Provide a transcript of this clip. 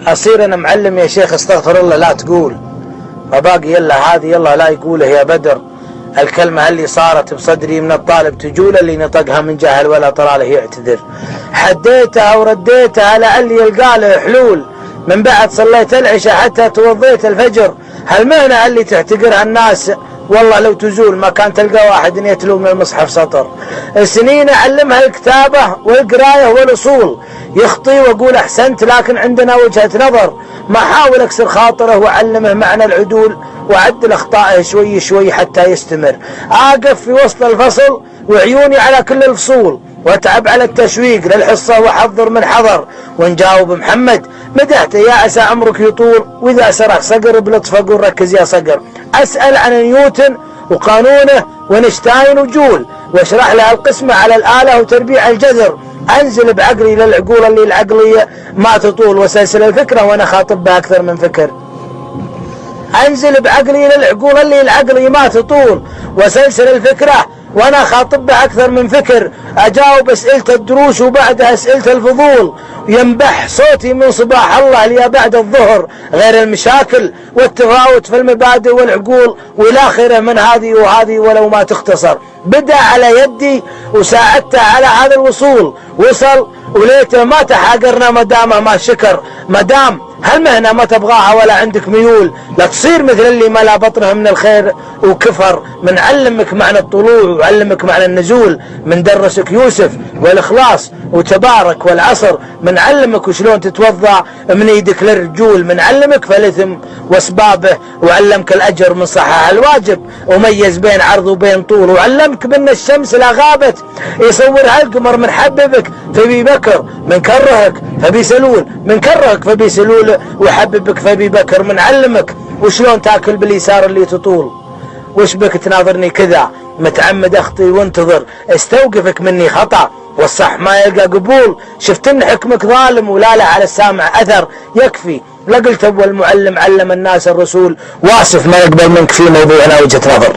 اصير انا معلم يا شيخ استغفر الله لا تقول، فباقي يلا هذه يلا لا يقوله يا بدر. الكلمة اللي صارت بصدري من الطالب تجول، اللي نطقها من جهل ولا ترى له يعتذر. حديتها ورديتها لعلي يلقى له حلول، من بعد صليت العشاء حتى توضيت الفجر. هالمهنة اللي تحتقرها الناس والله لو تزول، ما كان تلقى واحد يتلو من المصحف سطر. السنين أعلمها الكتابة والقراية والأصول، يخطي وأقول أحسنت لكن عندنا وجهة نظر. ما حاول أكسر خاطره وأعلمه معنى العدول، وأعدل أخطائه شوي شوي حتى يستمر. أقف في وسط الفصل وعيوني على كل الفصول، وأتعب على التشويق للحصة وأحضر من حضر. ونجاوب محمد مدحته يا عسى عمرك يطول، وإذا سرح صقر بلطف أقول ركز يا صقر. أسأل عن نيوتن وقانونه ونشتاين وجول، واشرح له القسمة على الآلة وتربيع الجذر. أنزل بعقلي للعقول اللي العقلية ما تطول، وسلسل الفكرة وأنا خاطب بها أكثر من فكر. أنزل بعقلي للعقول اللي العقلية ما تطول، وسلسل الفكرة وأنا خاطب بها أكثر من فكر. أجاوب أسئلة الدروس وبعدها أسئلة الفضول، ينبح صوتي من صباح الله لي بعد الظهر. غير المشاكل والتفاوت في المبادئ والعقول والآخرة من هذه وهذه ولو ما تختصر. بدأ على يدي وساعدته على هذا الوصول، وصل وليته ما تحاقرنا مدامه ما شكر. مدام هالمهنة ما تبغاها ولا عندك ميول، لا تصير مثل اللي ملا بطنه من الخير وكفر. من علمك معنى الطلوع وعلمك معنى النزول، من درسك يوسف والإخلاص وتبارك والعصر. من علمك وشلون تتوضع من ايدك للرجول، من علمك فالإثم واسبابه، وعلمك الأجر من صحح الواجب، وميز بين عرض وبين طول. وعلمك بأن الشمس لا غابت يصورها القمر. من حببك فبي بكر، من كرهك فبي سلول، من كرهك فبي سلول، وحببك فبي بكر. من علمك وشلون تاكل باليسار اللي تطول. وش بك تناظرني كذا متعمد اخطي وانتظر، استوقفك مني خطأ والصح ما يلقى قبول. شفت ان حكمك ظالم ولا له على السامع اثر. يكفي لا قلت اول معلم علم الناس الرسول، واسف ما يقبل منك في موضوعنا وجهة نظر.